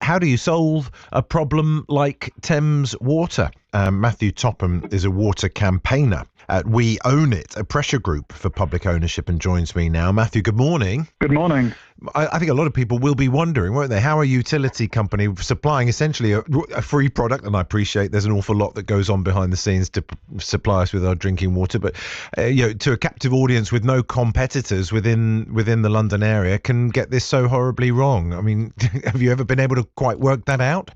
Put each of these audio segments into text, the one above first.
how do you solve a problem like Thames Water? Matthew Topham is a water campaigner at We Own It, a pressure group for public ownership, and joins me now. Matthew, good morning. Good morning. I think a lot of people will be wondering, won't they, how a utility company supplying essentially a free product, and I appreciate there's an awful lot that goes on behind the scenes to supply us with our drinking water, but to a captive audience with no competitors within the London area, can get this so horribly wrong. I mean, have you ever been able to quite work that out?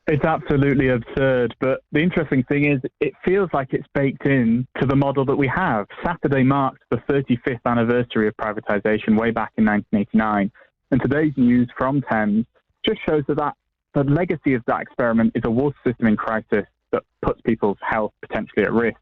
It's absolutely absurd, but the interesting thing is it feels like it's baked in to the model that we have. Saturday marked the 35th anniversary of privatisation way back in 1989, and today's news from Thames just shows that the legacy of that experiment is a water system in crisis that puts people's health potentially at risk.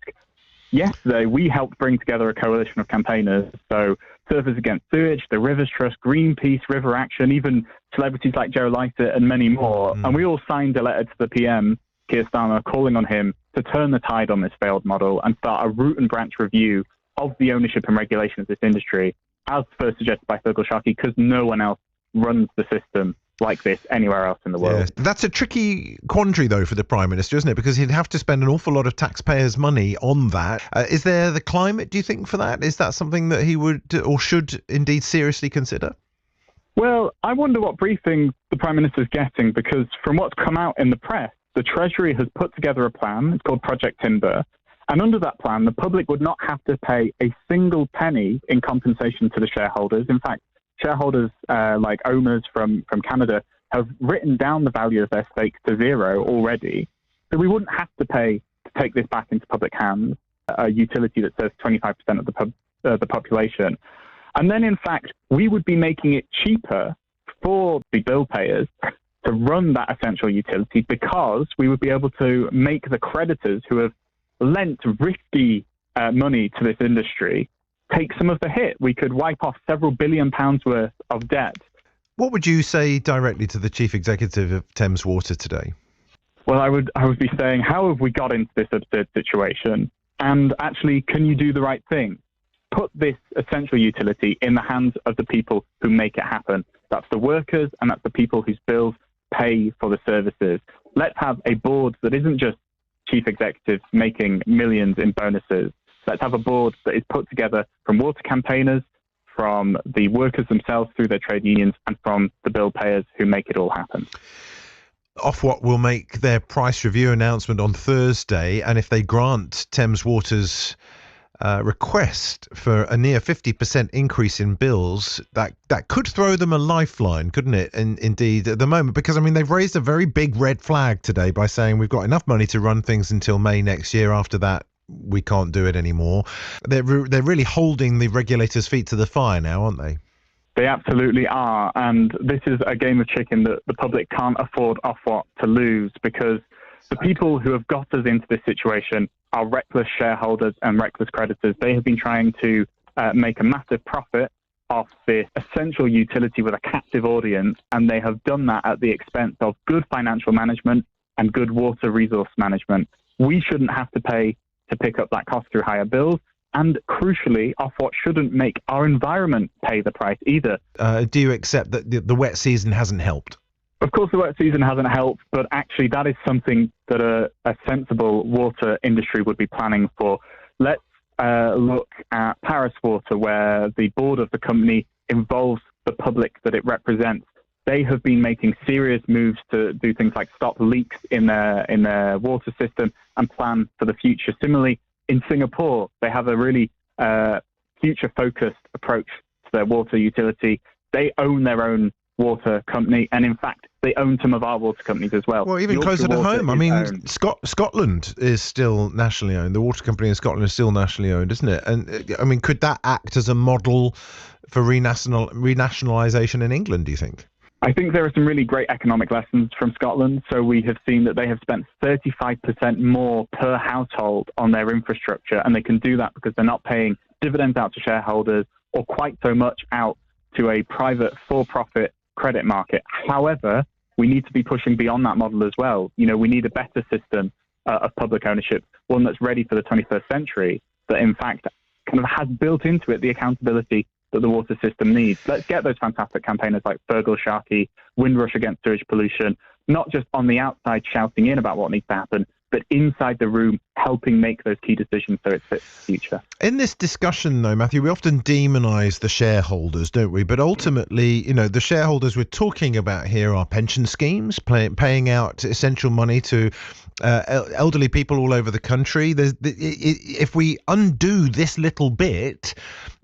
Yesterday, we helped bring together a coalition of campaigners, so Surfers Against Sewage, the Rivers Trust, Greenpeace, River Action, even celebrities like Joe Lycett and many more. And we all signed a letter to the PM, Keir Starmer, calling on him to turn the tide on this failed model and start a root and branch review of the ownership and regulation of this industry, as first suggested by Fergal Sharkey, because no one else runs the system like this anywhere else in the world. Yes. That's a tricky quandary, though, for the Prime Minister, isn't it? Because he'd have to spend an awful lot of taxpayers' money on that. Is there the climate, do you think, for that? Is that something that he would or should indeed seriously consider? Well, I wonder what briefing the Prime Minister's getting, because from what's come out in the press, the Treasury has put together a plan. It's called Project Timber. And under that plan, the public would not have to pay a single penny in compensation to the shareholders. In fact, shareholders like owners from Canada have written down the value of their stake to zero already. So we wouldn't have to pay to take this back into public hands, a utility that serves 25% of the population. And then, in fact, we would be making it cheaper for the bill payers to run that essential utility, because we would be able to make the creditors who have lent risky money to this industry take some of the hit. We could wipe off several £billion worth of debt. What would you say directly to the Chief Executive of Thames Water today? Well, I would be saying, how have we got into this absurd situation? And actually, can you do the right thing? Put this essential utility in the hands of the people who make it happen. That's the workers, and that's the people whose bills pay for the services. Let's have a board that isn't just chief executives making millions in bonuses. Let's have a board that is put together from water campaigners, from the workers themselves through their trade unions, and from the bill payers who make it all happen. Ofwat will make their price review announcement on Thursday, and if they grant Thames Water's request for a near 50% increase in bills, that could throw them a lifeline, couldn't it? And indeed, at the moment, because I mean, they've raised a very big red flag today by saying we've got enough money to run things until May next year. After that, we can't do it anymore. They're really holding the regulators' feet to the fire now, aren't they? They absolutely are. And this is a game of chicken that the public can't afford Ofwat to lose, because the people who have got us into this situation are reckless shareholders and reckless creditors. They have been trying to make a massive profit off this essential utility with a captive audience, and they have done that at the expense of good financial management and good water resource management. We shouldn't have to pay to pick up that cost through higher bills. And crucially, Ofwat shouldn't make our environment pay the price either. Do you accept that the wet season hasn't helped? Of course, the wet season hasn't helped, but actually that is something that a sensible water industry would be planning for. Let's look at Paris Water, where the board of the company involves the public that it represents. They have been making serious moves to do things like stop leaks in their water system and plan for the future. Similarly, in Singapore, they have a really future-focused approach to their water utility. They own their own water company, and in fact, they own some of our water companies as well. Well, even closer to home. I mean, Scotland is still nationally owned. The water company in Scotland is still nationally owned, isn't it? And I mean, could that act as a model for renationalisation in England, do you think? I think there are some really great economic lessons from Scotland. So we have seen that they have spent 35% more per household on their infrastructure, and they can do that because they're not paying dividends out to shareholders or quite so much out to a private for-profit credit market. However, we need to be pushing beyond that model as well. You know, we need a better system of public ownership, one that's ready for the 21st century, that in fact kind of has built into it the accountability that the water system needs. Let's get those fantastic campaigners like Fergal Sharkey, Windrush against sewage pollution, not just on the outside shouting in about what needs to happen, but inside the room helping make those key decisions so it's fit for the future. In this discussion, though, Matthew, we often demonize the shareholders, don't we? But ultimately, the shareholders we're talking about here are pension schemes paying out essential money to elderly people all over the country. If we undo this little bit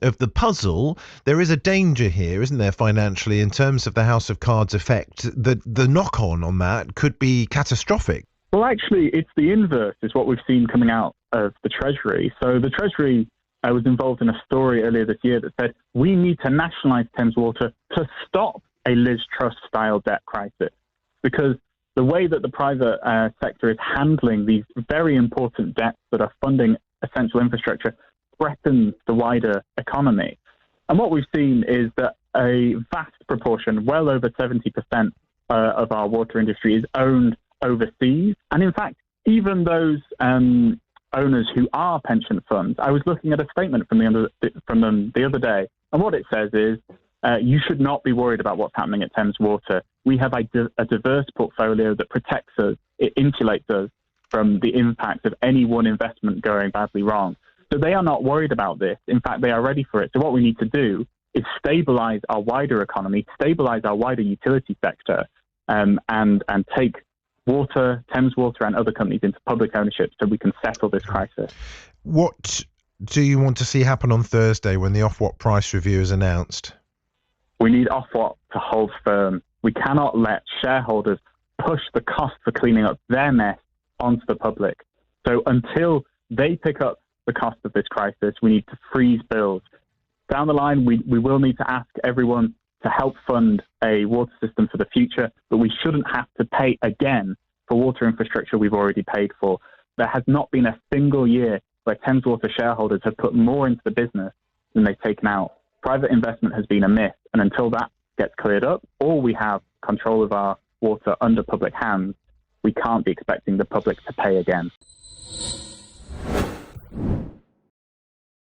of the puzzle, there is a danger here, isn't there, financially, in terms of the House of Cards effect, that the knock-on that could be catastrophic. Well, actually, it's the inverse is what we've seen coming out of the Treasury. So the Treasury was involved in a story earlier this year that said we need to nationalise Thames Water to stop a Liz Truss-style debt crisis, because the way that the private sector is handling these very important debts that are funding essential infrastructure threatens the wider economy. And what we've seen is that a vast proportion, well over 70% of our water industry is owned overseas. And in fact, even those owners who are pension funds, I was looking at a statement from them the other day, and what it says is, you should not be worried about what's happening at Thames Water. We have a diverse portfolio that protects us. It insulates us from the impact of any one investment going badly wrong. So they are not worried about this. In fact, they are ready for it. So what we need to do is stabilize our wider economy, stabilize our wider utility sector, and take water, Thames Water and other companies into public ownership so we can settle this crisis. What do you want to see happen on Thursday when the Ofwat price review is announced? We need Ofwat to hold firm. We cannot let shareholders push the cost for cleaning up their mess onto the public. So until they pick up the cost of this crisis, we need to freeze bills. Down the line, we will need to ask everyone to help fund a water system for the future, but we shouldn't have to pay again for water infrastructure we've already paid for. There has not been a single year where Thames Water shareholders have put more into the business than they've taken out. Private investment has been a myth, and until that gets cleared up, or we have control of our water under public hands, we can't be expecting the public to pay again.